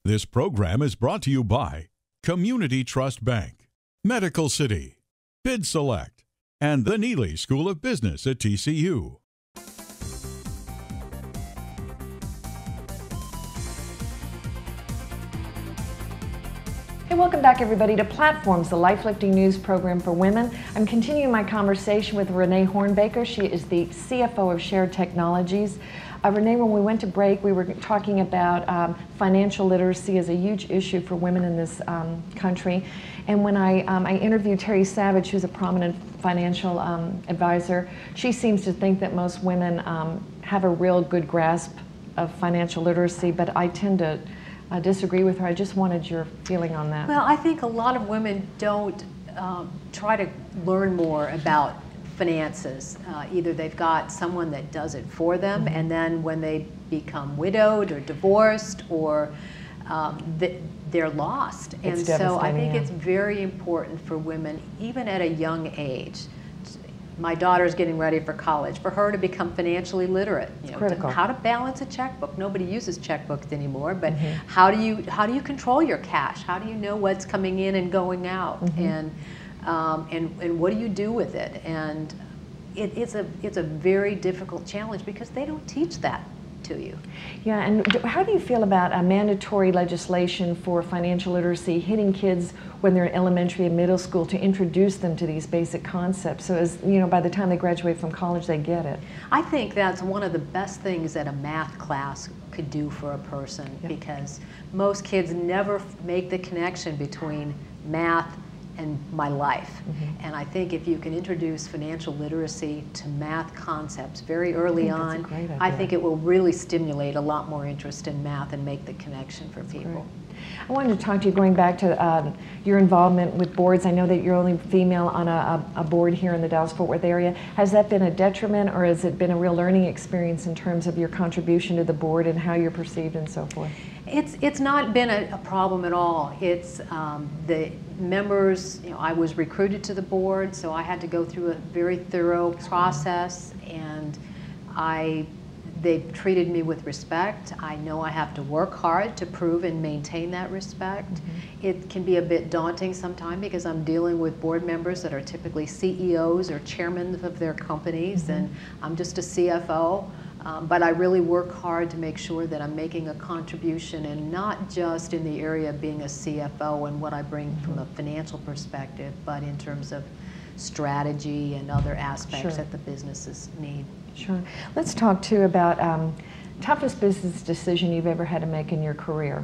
This program is brought to you by Community Trust Bank, Medical City, Bid Select, and the Neely School of Business at TCU. Hey, welcome back everybody to Platforms, the life-lifting news program for women. I'm continuing my conversation with Renee Hornbaker. She is the CFO of Shared Technologies. Renee, when we went to break, we were talking about financial literacy as a huge issue for women in this country. And when I interviewed Terry Savage, who's a prominent financial advisor, she seems to think that most women have a real good grasp of financial literacy, but I tend to disagree with her. I just wanted your feeling on that. Well, I think a lot of women don't try to learn more about finances. Either they've got someone that does it for them, and then when they become widowed or divorced, or they're lost. And so I think it's very important for women, even at a young age. My daughter's getting ready for college, for her to become financially literate. Critical. How to balance a checkbook. Nobody uses checkbooks anymore, but how do you control your cash? How do you know what's coming in and going out? And what do you do with it? And it's a very difficult challenge because they don't teach that to you. Yeah, and how do you feel about a mandatory legislation for financial literacy hitting kids when they're in elementary and middle school to introduce them to these basic concepts, so as you know, by the time they graduate from college, they get it? I think that's one of the best things that a math class could do for a person, because most kids never make the connection between math and my life. And I think if you can introduce financial literacy to math concepts very early on, I think it will really stimulate a lot more interest in math and make the connection for people. I wanted to talk to you, going back to your involvement with boards. I know that you're only female on a board here in the Dallas-Fort Worth area. Has that been a detriment, or has it been a real learning experience in terms of your contribution to the board and how you're perceived and so forth? It's not been a problem at all. It's the members, I was recruited to the board, so I had to go through a very thorough process, and they've treated me with respect. I know I have to work hard to prove and maintain that respect. It can be a bit daunting sometimes because I'm dealing with board members that are typically CEOs or chairmen of their companies, and I'm just a CFO. But I really work hard to make sure that I'm making a contribution, and not just in the area of being a CFO and what I bring from a financial perspective, but in terms of strategy and other aspects that the businesses need. Sure. Let's talk too about toughest business decision you've ever had to make in your career.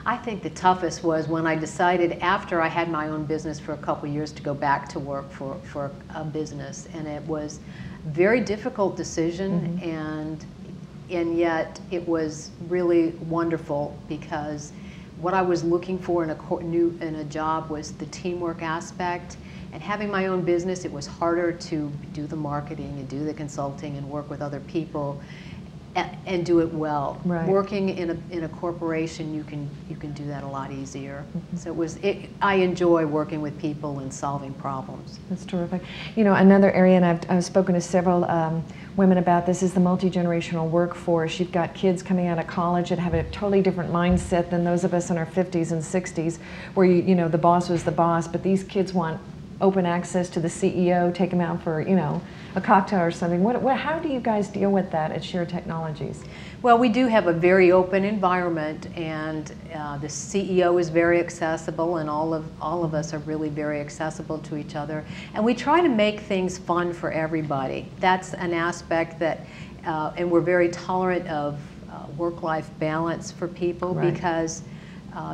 I think the toughest was when I decided, after I had my own business for a couple of years, to go back to work for a business, and it was a very difficult decision, and yet it was really wonderful, because what I was looking for in a job was the teamwork aspect. And having my own business, it was harder to do the marketing and do the consulting and work with other people and do it well. Working in a corporation, you can do that a lot easier. So I enjoy working with people and solving problems. That's terrific. You know, another area, and I've spoken to several women about this, is the multi-generational workforce. You've got kids coming out of college that have a totally different mindset than those of us in our 50s and 60s, where you know, the boss was the boss, but these kids want open access to the CEO, take them out for, a cocktail or something. How do you guys deal with that at Shared Technologies? Well, we do have a very open environment, and the CEO is very accessible, and all of us are really very accessible to each other. And we try to make things fun for everybody. That's an aspect that, and we're very tolerant of work-life balance for people, because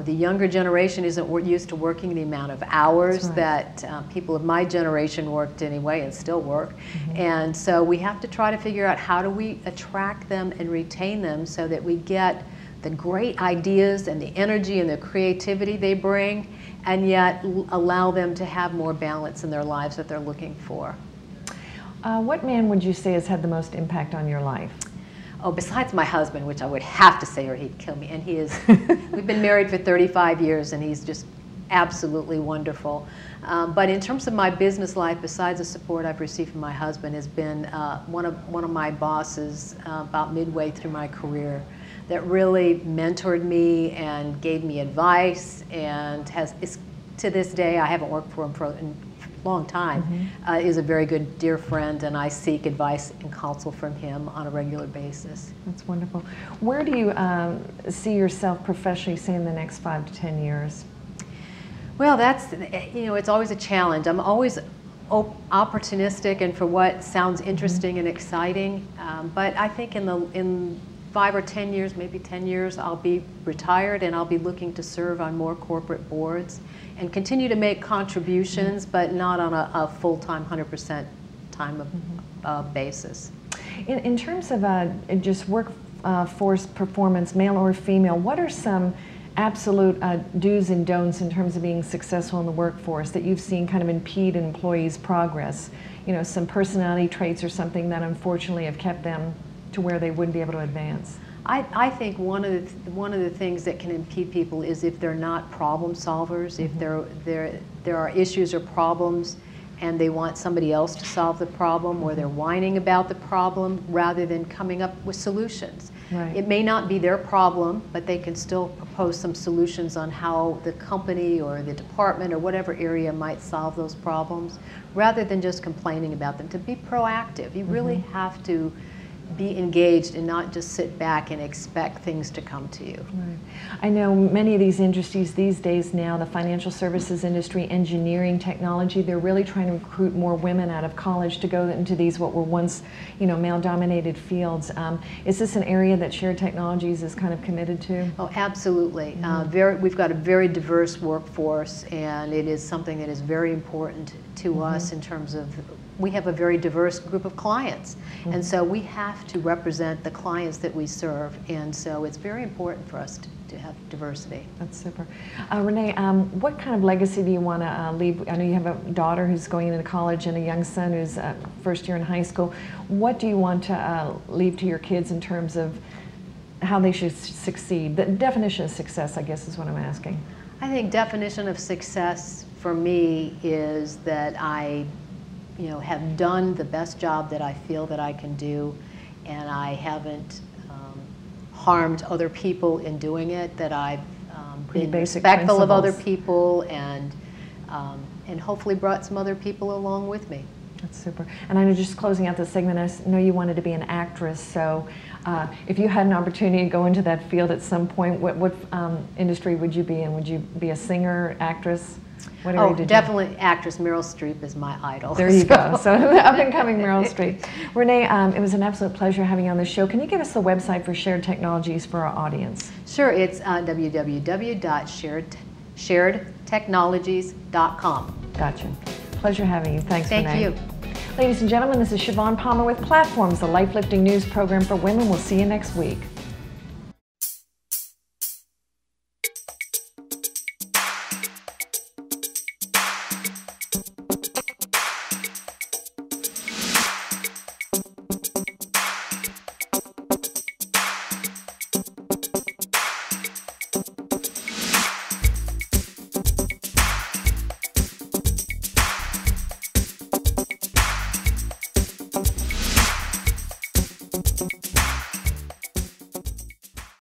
the younger generation isn't used to working the amount of hours that people of my generation worked anyway, and still work. And so we have to try to figure out, how do we attract them and retain them so that we get the great ideas and the energy and the creativity they bring, and yet allow them to have more balance in their lives that they're looking for. What man would you say has had the most impact on your life? Oh, besides my husband, which I would have to say or he'd kill me, and he is, we've been married for 35 years, and he's just absolutely wonderful. But in terms of my business life, besides the support I've received from my husband, has been one of my bosses about midway through my career, that really mentored me and gave me advice, and to this day, I haven't worked for him for a long time, is a very good dear friend, and I seek advice and counsel from him on a regular basis. That's wonderful. Where do you see yourself professionally, say, in the next 5 to 10 years? Well, that's, it's always a challenge. I'm always opportunistic and for what sounds interesting and exciting, but I think in 5 or 10 years, maybe 10 years, I'll be retired and I'll be looking to serve on more corporate boards and continue to make contributions, but not on a full-time, 100% time basis. In terms of just workforce performance, male or female, what are some absolute do's and don'ts in terms of being successful in the workforce that you've seen kind of impede an employee's progress? Some personality traits or something that unfortunately have kept them to where they wouldn't be able to advance? I think one of the things that can impede people is if they're not problem solvers, if there are issues or problems and they want somebody else to solve the problem, or they're whining about the problem rather than coming up with solutions. Right. It may not be their problem, but they can still propose some solutions on how the company or the department or whatever area might solve those problems, rather than just complaining about them. To be proactive, you really have to be engaged and not just sit back and expect things to come to you. Right. I know many of these industries these days now, the financial services industry, engineering, technology, they're really trying to recruit more women out of college to go into these what were once, male-dominated fields. Is this an area that Shared Technologies is kind of committed to? Oh, absolutely. We've got a very diverse workforce, and it is something that is very important to us in terms of we have a very diverse group of clients, and so we have to represent the clients that we serve, and so it's very important for us to have diversity. That's super. Renee, what kind of legacy do you want to leave? I know you have a daughter who's going into college and a young son who's first year in high school. What do you want to leave to your kids in terms of how they should succeed? The definition of success, I guess, is what I'm asking. I think definition of success for me is that I have done the best job that I feel that I can do, and I haven't harmed other people in doing it, that I've been respectful of other people, and hopefully brought some other people along with me. That's super. And I know, just closing out this segment, I know you wanted to be an actress, so if you had an opportunity to go into that field at some point, what industry would you be in? Would you be a singer, actress? What area did definitely actress. Meryl Streep is my idol. There you go. So up-and-coming Meryl Streep. Renee, it was an absolute pleasure having you on the show. Can you give us the website for Shared Technologies for our audience? Sure. It's www.sharedtechnologies.com. Gotcha. Pleasure having you. Thanks, Renee. Thank you. Ladies and gentlemen, this is Shivaun Palmer with Platforms, the life-lifting news program for women. We'll see you next week.